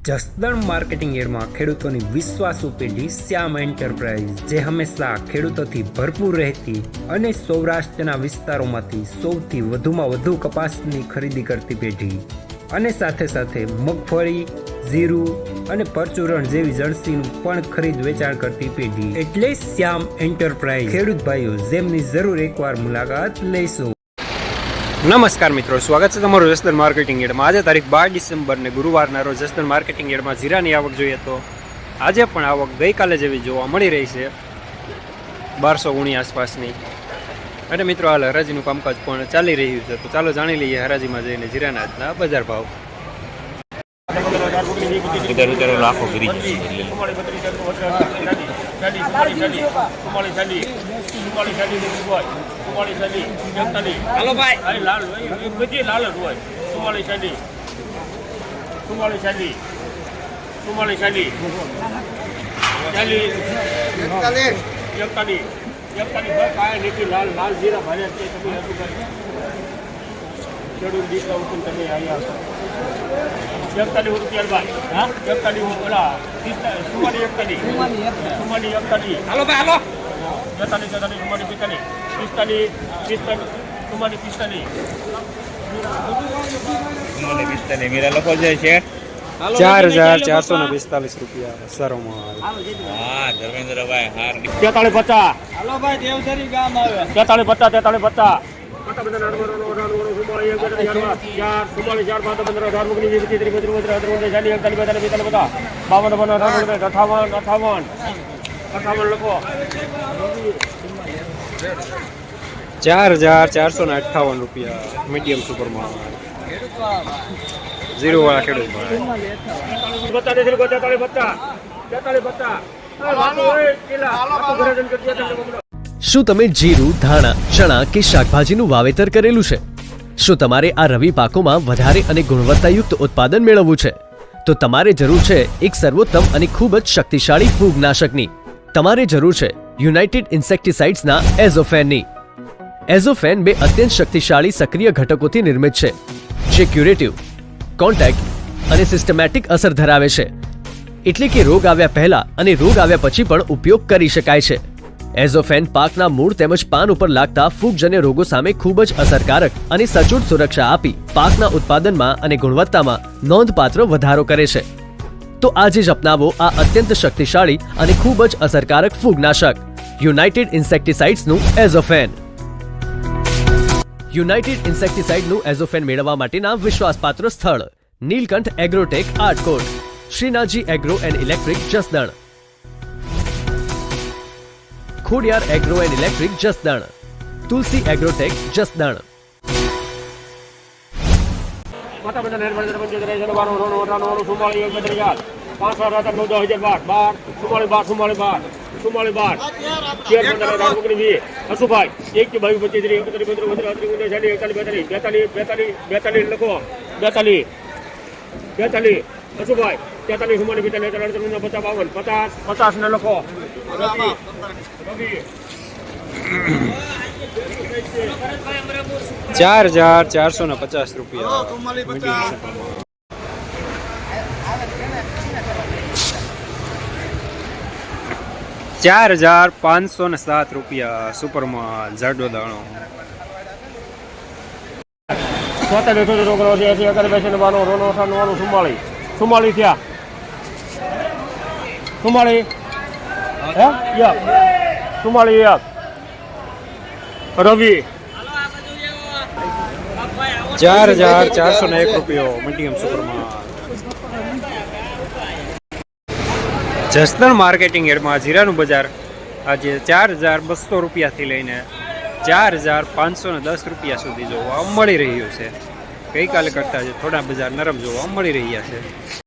Jasdan marketing યાર્ડમાં ખેડૂતોની વિશ્વાસુ પેઢી શ્યામ એન્ટરપ્રાઇઝ, જે હંમેશા ખેડૂતોથી ભરપૂર રહેતી અને સૌરાષ્ટ્રના વિસ્તારોમાંથી સૌથી વધુમાં વધુ કપાસની ખરીદી કરતી પેઢી અને સાથે સાથે મગફળી, જીરું અને પરચુરણ જેવી જણસીનું પણ ખરીદ વેચાણ કરતી પેઢી એટલે શ્યામ એન્ટરપ્રાઇઝ. ખેડૂત ભાઈઓ, જેમની જરૂર એકવાર મુલાકાત લઈશું. નમસ્કાર મિત્રો, સ્વાગત છે તમારું જસદણ માર્કેટિંગ યાર્ડમાં. આજે તારીખ 12 ડિસેમ્બર ને ગુરુવારના રોજ જસદણ માર્કેટિંગ યાર્ડમાં જીરાની આવક જોઈએ તો આજે પણ આવક ગઈકાલે જેવી જોવા મળી રહી છે, 1200 ગુણી આસપાસની. અને મિત્રો, હાલ હરાજીનું કામકાજ પણ ચાલી રહ્યું છે, તો ચાલો જાણી લઈએ હરાજીમાં જઈને જીરાના આજના બજાર ભાવ. हेलो भाई लाल बजी लाल हुआ तुम्हारी शादी तुम्हारी शादी तुम्हारी शादी चाली एकताली काय नीति लाल लाल जीरा भारे ते તમે હતું ખેડૂત દીકરા ઉઠીને તમે આવ્યા 41 રૂપિયા ભાઈ. હા 41 ઓલા સુમાની એકતાલી હાલો ભાઈ હાલો 43 સુમાની 45 मेरा लोग जाए છે 4445 રૂપિયા સરોમાં. હા ધર્મેન્દ્ર ભાઈ હાર 4350. હાલો ભાઈ દેવધરી ગામ આવે 4350 પતા બધા નાડવાનો સુમાળી 4458 રૂપિયા મીડિયમ સુપરમાં. ઝીરો વાળા ખેડૂત શું તમે જીરું, ધાણા, ચણા કે શાકભાજીનું વાવેતર કરેલું છે? શું તમારે આ રવિ પાકોમાં વધારે અને ગુણવત્તાયુક્ત ઉત્પાદન મેળવવું છે? તો તમારે જરૂર છે એક સર્વોત્તમ અને ખૂબ જ શક્તિશાળી ફૂગનાશકની. તમારે જરૂર છે યુનાઇટેડ ઇન્સેક્ટિસાઇડ્સના એઝોફેનની. એઝોફેન બે અત્યંત શક્તિશાળી સક્રિય ઘટકોથી નિર્મિત છે, જે ક્યુરેટિવ, કોન્ટેક્ટ અને સિસ્ટમેટિક અસર ધરાવે છે, એટલે કે રોગ આવ્યા પહેલા અને રોગ આવ્યા પછી પણ ઉપયોગ કરી શકાય છે. એઝોફેન પાકના મૂળ તેમજ પાન ઉપર લાગતા ફૂગજન્ય રોગો સામે ખૂબ જ અસરકારક અને સચોટ સુરક્ષા આપી પાકના ઉત્પાદનમાં અને ગુણવત્તામાં નોંધપાત્ર વધારો કરે છે. તો આજે જ અપનાવો આ અત્યંત શક્તિશાળી અને ખૂબ જ અસરકારક ફૂગનાશક યુનાઇટેડ ઇન્સેક્ટિસાઇડ્સનું એઝોફેન. યુનાઇટેડ ઇન્સેક્ટિસાઇડનું એઝોફેન મેળવવા માટેના વિશ્વાસપાત્ર સ્થળ Neelkanth agrotech Atkot, Shrinathji agro and electric Jasdan, Khodiyar agro and electric Jasdan, Tulsi agrotech Jasdan. Hasubhai 42 લખો 42 હસુભાઈ 43 સુમાની 50 ને લખો 4450 રૂપિયા. 4507 રૂપિયા સુપરમાં જાડો દાણો. 44 થયા સુમાળી રવિ 4401 રૂપિયો મીડિયમ સુપરમાં. જસદણ માર્કેટિંગ યાર્ડમાં જીરાનું બજાર આજે 4200 રૂપિયાથી લઈને 4510 રૂપિયા સુધી જોવા મળી રહ્યું છે. ગઈકાલે કરતાં થોડા બજાર નરમ જોવા મળી રહ્યા છે.